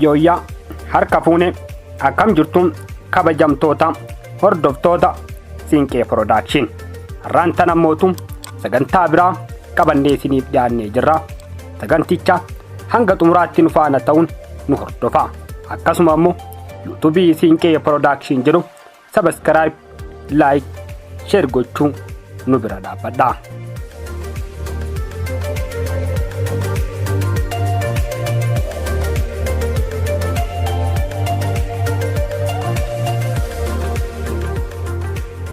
Yooyyaa harka fuune akkam jirtuun kabajamtoota hordoftoota Siinqee Production har'aan ammootu sagantaa biraa qabannee isiniif dhiyaannee jirra. Saganticha hanga xumuraatti nu faana ta'uun nu hordofaa. Akkasuma immoo YouTube Siinqee Production jedhu subscribe, like, share gochuun nu bira dhaabbadhaa.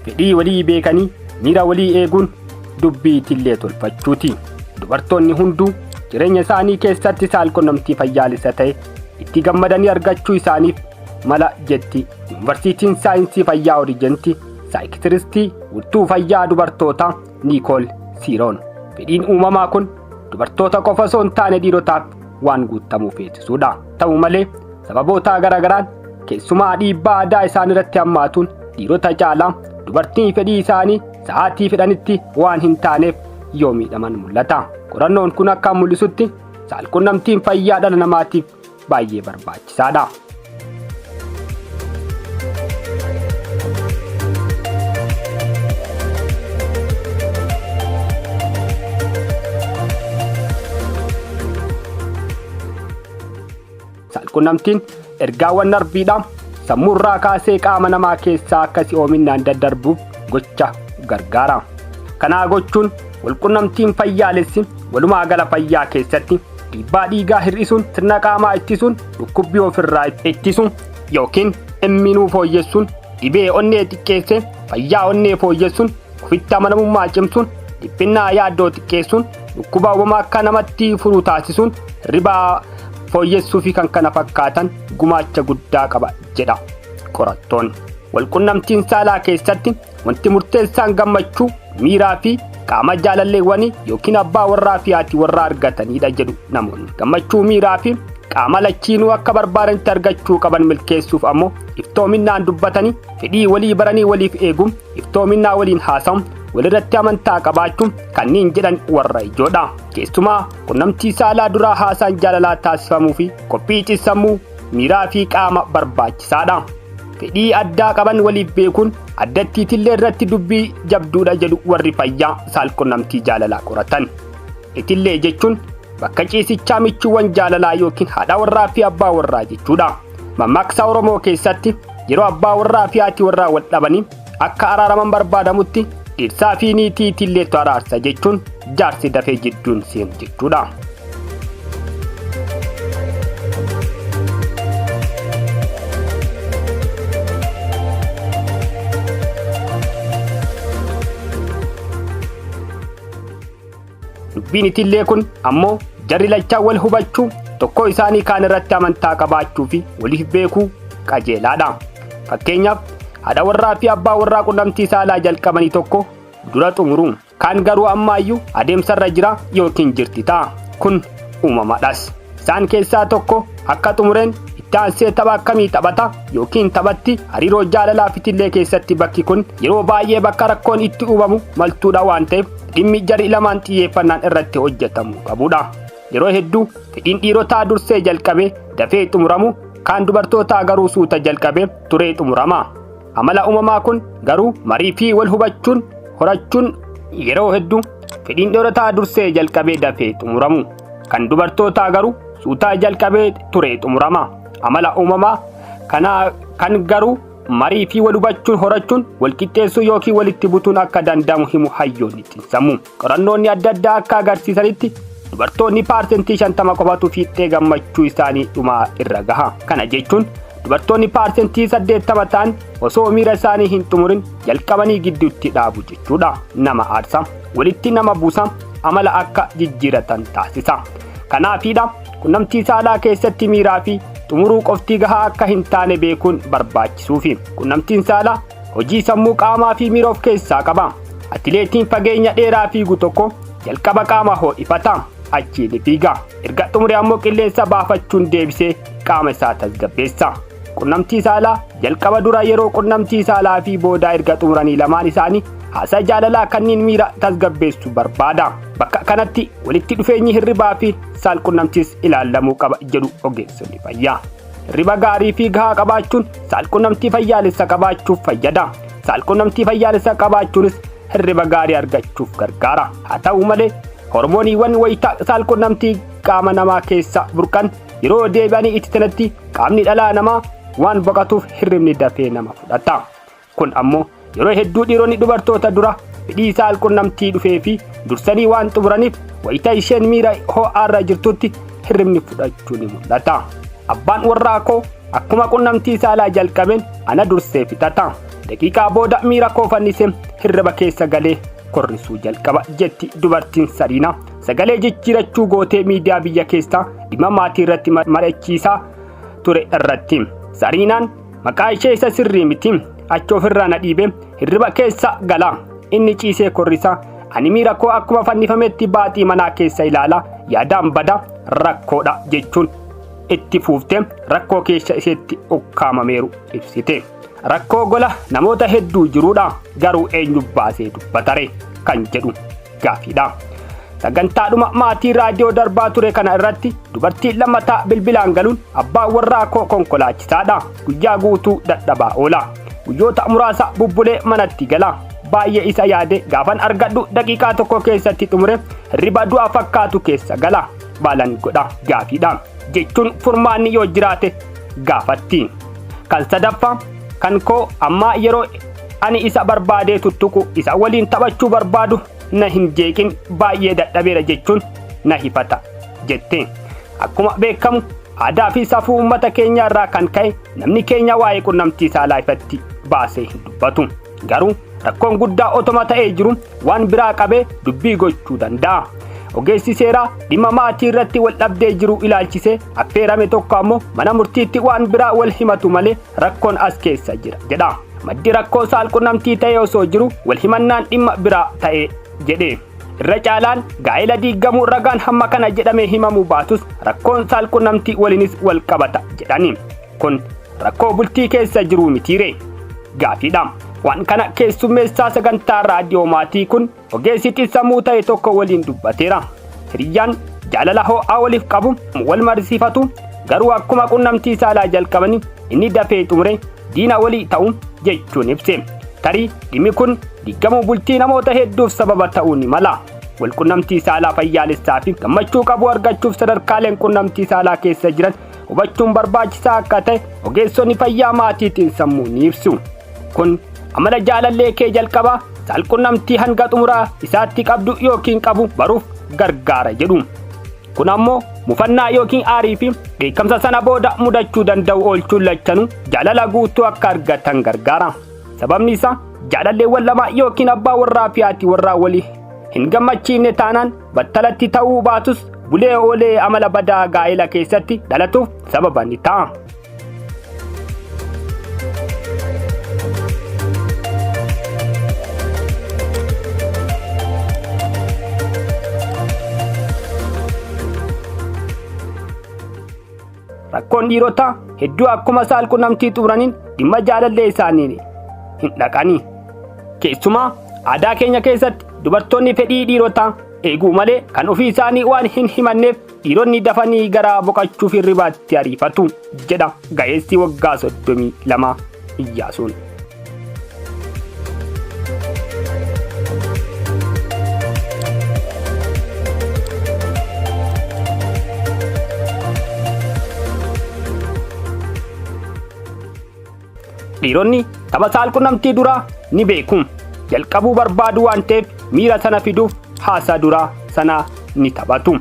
Fedhii walii beekanii miira walii eeguun dubbii tillee tolfachuuti. Dubartoonni hunduu jireenya isaanii keessatti saalqunnamtii fayyaalessa ta'e itti gammadanii argachuu isaaniif mala jetti Yuunivarsiitiin Saayinsii Fayyaa Orijentii Saayikitiristii Wurtuu Fayyaa Dubartootaa Niikool Siiroon. Fedhiin uumamaa kun dubartoota qofa osoo hin taane dhiirotaaf waan guutamuu feesisuudha. Ta'u malee sababoota garaagaraan keessumaa dhiibbaa aadaa isaan irratti hammaatuun dhiirota caalaa dubartiin fedhii isaanii sa'aatii fedhanitti waan hin taaneef yoo miidhaman mul'ata. Qorannoon kun akka mul'isutti saalqunnamtiin fayyaa dhala namaatiif baay'ee barbaachisaadha. Saalqunnamtiin ergaawwan narbiidhaan sammuu irraa kaasee qaama namaa keessaa akka si'oominaan daddarbuuf gocha gargaara. Kana gochuun walqunnamtiin fayyaalessi walumaa gala fayyaa keessatti dhiibbaa dhiigaa hir'isuun, sirna qaamaa ittisuun, dhukkubbii ofirraa ittisuun yookiin immuunii fooyyessuun, dhibee onnee xiqqeessee fayyaa onnee fooyyessuun, ofitti amanamummaa cimsuun, dhiphinaa yaaddoo xiqqeessuun, dhukkuba uumamaa akka namatti furu taasisuun, ribaa fooyyessuu fi kan kana fakkaatan gumaacha guddaa qaba jedha qorattoonni. Walqunnamtiin saalaa keessatti wanti murteessaan gammachuu, miiraa fi qaama jaalalleewwanii yookiin abbaa warraa fi haati warraa argatanidha jedhu namoonni. Gammachuu miiraa fi qaama lachiinuu akka barbaadanitti argachuu qaban milkeessuuf ammoo iftoominaan dubbatanii, fedhii walii baranii waliif eeguun, iftoominaa waliin haasa'uun, walirratti amantaa qabaachuun kanneen jedhan warra ijoodha. Keessumaa qunnamtii saalaa duraa haasaan jaalalaa taasifamuu fi qophii ciisammuu miiraa fi qaama barbaachisaadha. Fedhii addaa qaban waliif beekuun addattiitillee irratti dubbii jabduudha jedhu warri fayyaa saalqunnamtii jaalalaa qoratan. Itillee jechuun bakka ciisichaa michuuwwan jaalalaa yookiin haadha warraa fi abbaa warraa jechuudha. Mammaaksa Oromoo keessatti yeroo abbaa warraa fi haati warraa wal dhabanii akka araaraman barbaadamutti dhirsaa fi niitii tilleetu araarsa jechuun jaarsi dafee jidduun seenu jechuudha. Dubbiin itillee kun ammoo jarri lachaa wal hubachuu, tokko isaanii kaan irratti amantaa qabaachuu fi waliif beekuu qajeelaadha. Fakkeenyaaf haadha warraa fi abbaa warraa qunnamtii saalaa jalqabanii tokko dura xumuru, kaan garuu ammaayyuu adeemsarra jira yookiin jirti ta'a. Kun uumamaadhas. Isaan keessaa tokko akka xumureen itti aansee tapha akkamii taphata yookiin taphatti hariiroo jaalalaa fi itillee keessatti bakki kun yeroo baay'ee bakka rakkoon itti uumamu maltuudha waan ta'eef dhimmi jarri lamaan xiyyeeffannaan irratti hojjetamuu qabudha. Yeroo hedduu fedhiin dhiirotaa dursee jalqabee dafee xumuramu, kaan dubartootaa garuu suuta jalqabee turee xumurama. Amala uumamaa kun garuu marii fi wal hubachuun horachuun yeroo hedduu fedhiin dhiirotaa dursee jalqabee dafee xumuramu, kan dubartootaa garuu suutaa jalqabee turee xumurama. Amala uumamaa kan garuu marii fi wal hubachuun horachuun wal qixxeessuu yookiin walitti butuun akka danda'amu himu hayyoonni xiinsammuu. Qorannoonni adda addaa akka agarsiisanitti dubartoonni parsentii 50 qofatu fiixee gammachuu isaanii dhumaa irra gaha. Kana jechuun dubartoonni parsentii 80 ta'an osoo miira isaanii hin xumurin jalqabanii gidduutti dhaabu jechuudha. Nama aarsa, walitti nama buusa, amala akka jijjiiratan taasisa. Kanaafidha qunnamtii saalaa keessatti miiraa fi xumuruu qofti gahaa akka hin taane beekuun barbaachisuufi. Qunnamtiin saalaa hojii sammuu qaamaa fi miira of keessaa qaba. Atileetiin fageenya dheeraa fiigu tokko jalqaba qaama ho'ifata, achiin fiiga. Erga xumure ammoo qilleensa baafachuun deebisee qaama isaa tasgabbeessa. Qunnamtii saalaa jalqaba dura yeroo qunnamtii saalaa fi boodaa erga xumuranii lamaan isaanii haasaa jaalalaa kanneen miira tasgabbeessu barbaada. Bakka kanatti walitti dhufeenyi hirribaa fi saalqunnamtiis ilaalamuu qaba jedhu ogeessonni fayyaa. Hirriba gaarii fi gahaa qabaachuun saalqunnamtii fayyaalessa qabaachuuf fayyada. Saalqunnamtii fayyaalessa qabaachuunis hirriba gaarii argachuuf gargaara. Haa ta'u malee hormooniiwwan wayita saalqunnamtii qaama namaa keessa burqan yeroo deebi'anii itti tanatti qaamni dhalaa namaa waan boqatuuf hirribni dafee nama fudhata. Kun ammoo yeroo hedduu dhiironni dubartoota dura fedhii saalqunnamtii dhufee fi dursanii waan xumuraniif wayita isheen miira ho'aarra jirtutti hirribni fudhachuu ni mul'ata. Abbaan warraa koo akkuma qunnamtii saalaa jalqabeen ana dursee fixata. Daqiiqaa booda miira koo fannise hirriba keessa galee korrisuu jalqaba jetti dubartiin Sariinaa. Sagalee jijjiirachuu gootee miidiyaa biyya keessaa dhimma maatii irratti mari'achiisaa ture irratti. Sariinaan maqaa ishee isa sirrii miti. Achi ofirraa na dhiibee hirriba keessa gala. Inni ciisee korrisaa. Ani miira koo akkuma fannifametti baaxii manaa keessa ilaala. Yaadaan bada rakkoodha jechuun itti fuuftee rakkoo keessa isheetti ukkaamameeru ibsite. Rakkoo gola namoota hedduu jiruudha. Garuu eenyu baasee dubbatare kan jedhu gaafiidha. Sagantaadhuma maatii raadiyoo darbaa ture kana irratti dubartii lammataa bilbilaan galuun abbaan warraa koo konkolaachisaadha. Guyyaa guutuu dadhabaa oola. Guyyoota muraasa bubbulee manatti gala. Baay'ee isa yaade gaafan argadhu daqiiqaa tokko keessatti xumure hirriba du'a fakkaatu keessa gala. Baalan godha gaafiidha jechuun furmaanni yoo jiraate gaafatti. Kan sadaffaa kan koo ammaa yeroo ani isa barbaadee tuttuqu isa waliin taphachuu barbaadu na hin jeeqin baay'ee dadhabeera jechuun na hifata jette. Akkuma beekamu aadaa fi safuu uummata keenyaa irraa kan ka'e namni keenya waa'ee qunnamtii saalaa ifatti baasee hin dubbatu. Garuu rakkoon guddaa otoma ta'ee jiru waan biraa qabee dubbii gochuu danda'a. Ogeessi seeraa dhimma maatii irratti wal dhabdee jiru ilaalchisee affeerame tokko ammoo mana murtiitti waan biraa wal himatu malee rakkoon as keessa jira jedha. Maddi rakkoo saalqunnamtii ta'ee osoo jiru wal himannaan dhimma biraa ta'ee jedhe. Irra caalaan gaa'ela diigamuu ragaan hamma kana jedhamee himamuu baatus rakkoon saalqunnamtii waliinis wal qabata jedhani. Kun rakkoo bultii keessa jiru mitiire gaafiidha. Waan kana keessummeessaa sagantaa raadiyoo maatii kun ogeessi xiinsammuu ta'e tokko waliin dubbateera. Hiriyyaan jaalala ho'aa waliif qabu wal marsiifatu garuu akkuma qunnamtii saalaa jalqabanii inni dafee xumure diina walii ta'u jechuun ibse. Tarii dhimmi kun diigamuu bultii namoota hedduuf sababa ta'uu ni mala. Wal qunnamtii saalaa fayyaalessaa fi gammachuu qabu argachuuf sadarkaaleen qunnamtii saalaa keessa jiran hubachuun barbaachisaa akka ta'e ogeessonni fayyaa maatii xiinsammuu ni ibsu. Kun amala jaalallee kee jalqabaa saalqunnamtii hanga xumuraa isaatti qabdu yookiin qabu baruuf gargaara jedhu. Kun ammoo mufannaa yookiin aarii fi dheekkamsa sana booda mudachuu danda'u oolchuun lachanuu jaalala guutuu akka argatan gargaara. Sababni isaa jaalalleewwan lama yookiin abbaa warraa fi haati warraa walii hin gammachiifne taanaan battalatti ta'uu baatus bulee oolee amala badaa gaa'ela keessatti dhalatuuf sababa ni ta'a. Rakkoon dhiirotaa hedduu akkuma saalqunnamtii xumuraniin dhimma jaalallee isaanii hin dhaqani. Keessumaa aadaa keenya keessatti dubartoonni fedhii dhiirotaa eeguu malee kan ofii isaanii waan hin himanneef dhiironni dafanii garaa boqachuuf hirribaatti ariifatu jedha ga'eessi waggaa 32 Iyyaasuun. Dhiironni tapha saalqunnamtii duraa ni beeku. Jalqabuu barbaadu waan ta'eef miira sana fiduuf haasaa duraa sana ni taphatu.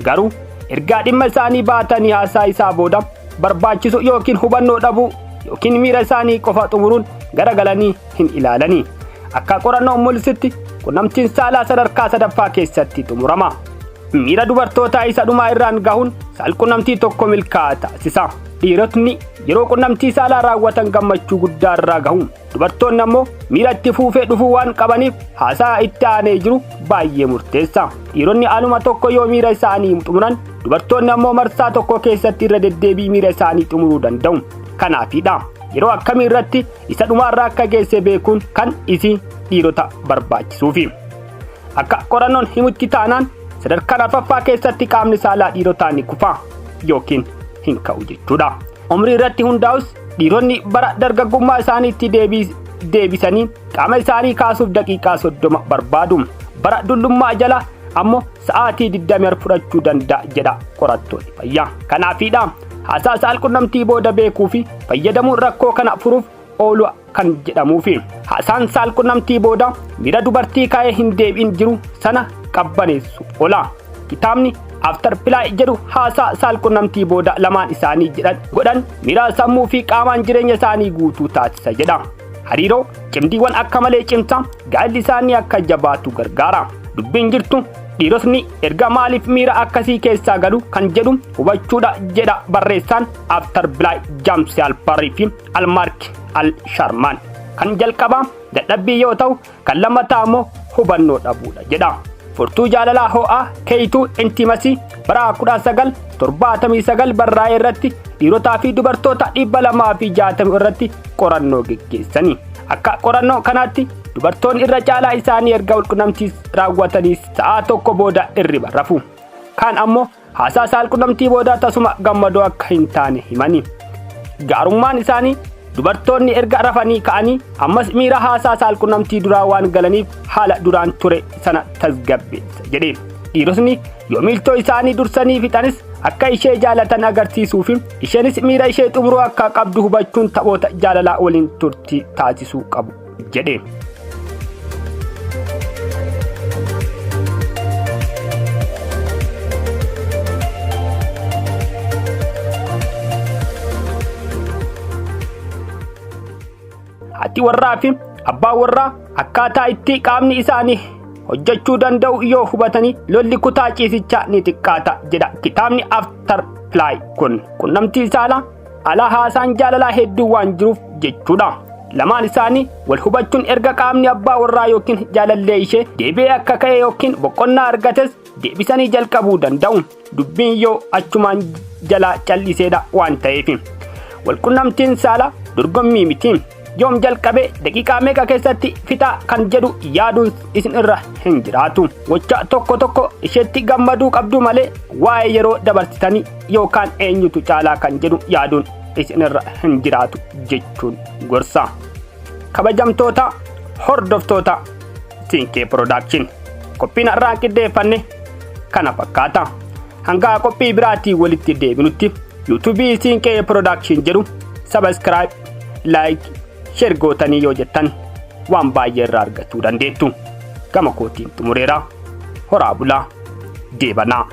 Garuu ergaa dhimma isaanii baatanii haasaa isaa booda barbaachisu yookiin hubannoo dhabuu yookiin miira isaanii qofa xumuruun garagalanii hin ilaalani. Akka qorannoon mul'isutti qunnamtiin saalaa sadarkaa sadaffaa keessatti xumurama. Miira dubartootaa isa dhumaa irraan gahuun saalqunnamtii tokko milkaa'aa taasisa. Dhiirotni yeroo qunnamtii saalaa raawwatan gammachuu guddaa irraa gahu. Dubartoonni ammoo miira itti fuufee dhufuu waan qabaniif haasaa itti aanee jiru baay'ee murteessa. Dhiironni aluma tokko yoo miira isaanii xumuran dubartoonni ammoo marsaa tokko keessatti irra deddeebii miira isaanii xumuruu danda'u. Kanaafidha yeroo akkamii irratti isa dhumaarraa akka geesse beekuun kan isii dhiirota barbaachisuufi. Akka qorannoon himutti taanaan sadarkaa arfaffaa keessatti qaamni saalaa dhiirotaa ni kufa yookiin hin ka'u jechuudha. Umrii irratti hundaa'us dhiironni bara dargaggummaa isaaniitti deebisanii qaama isaanii kaasuuf daqiiqaa 30 barbaadu. Bara dullummaa jala ammoo sa'aatii 24 fudhachuu danda'a jedha qorattoonni fayyaa. Kanaafidha haasaa saalqunnamtii booda beekuu fi fayyadamuun rakkoo kana furuuf oolu kan jedhamuufi. Haasaan saalqunnamtii booda miira dubartii ka'ee hin deebi'in jiru sana qabbaneessuuf oola. Kitaabni After Play jedhu haasaa saalqunnamtii booda lamaan isaanii godhan miira sammuu fi qaamaan jireenya isaanii guutuu taasisa jedha. Hariiroo cimdiiwwan akka malee cimsa gaa'elli isaanii akka jabaatu gargaara. Dubbiin jirtu dhiirotni erga maaliif miira akkasii keessaa galu kan jedhu hubachuudha jedha barreessaan After Play James Alparri fi Almark Al-Sharman. Kan jalqabaa dadhabbii yoo ta'u kan lammataa immoo hubannoo dhabuudha jedha. Furtuu jaalalaa ho'aa keeytuu intimasii bara 1979 barraa'ee irratti dhiirotaa fi dubartoota 260 irratti qorannoo geggeessanii. Akka qorannoo kanaatti dubartoonni irra caalaa isaanii erga walqunnamtii raawwatanii sa'a tokko booda irriba rafu. Kaan ammoo haasaa saalqunnamtii booda tasuma gammadoo akka hin taane himani. Gaarummaan isaanii dubartoonni erga rafanii ka'anii ammas miira haasaa saalqunnamtii duraa waan galaniif haala duraan ture sana tasgabbeessa jedhe. Dhiirotni yoo miiltoo isaanii dursanii fixanis akka ishee jaalatan agarsiisuu fi isheenis miira ishee xumuruu akka qabdu hubachuun taphoota jaalalaa waliin turtii taasisuu qabu jedhe. Haati warraa fi abbaa warraa akkaataa itti qaamni isaanii hojjechuu danda'u yoo hubatanii lolli kutaa ciisichaa ni xiqqaata jedha kitaabni After Play kun. Qunnamtii saalaa alaa haasaan jaalalaa hedduu waan jiruuf jechuudha. Lamaan isaanii wal hubachuun erga qaamni abbaa warraa yookiin jaalallee ishee deebi'ee akka ka'e yookiin boqonnaa argates deebisanii jalqabuu danda'u. Dubbiin yoo achumaan jalaa calliseedha waan ta'eef. Walqunnamtiin saalaa dorgommii miti. Yoom jalqabe daqiiqaa meeqa keessatti fixa kan jedhu yaaduun isin irra hin jiraatu. Gocha tokko isheetti gammaduu qabdu malee waa'ee yeroo dabarsitanii yookaan eenyutu caalaa kan jedhu yaaduun isin irra hin jiraatu jechuun gorsa. Kabajamtoota hordoftoota Siinkee Production qophiin har'aa qindeeffanne kana fakkaata. Hanga qophii biraatii walitti deebinutti YouTube Siinkee Production jedhu subscribe, like, share gootanii yoo jettan waan baay'ee irraa argachuu dandeettu. Gama kootiin xumureera. Horaa bulaa deebanaa.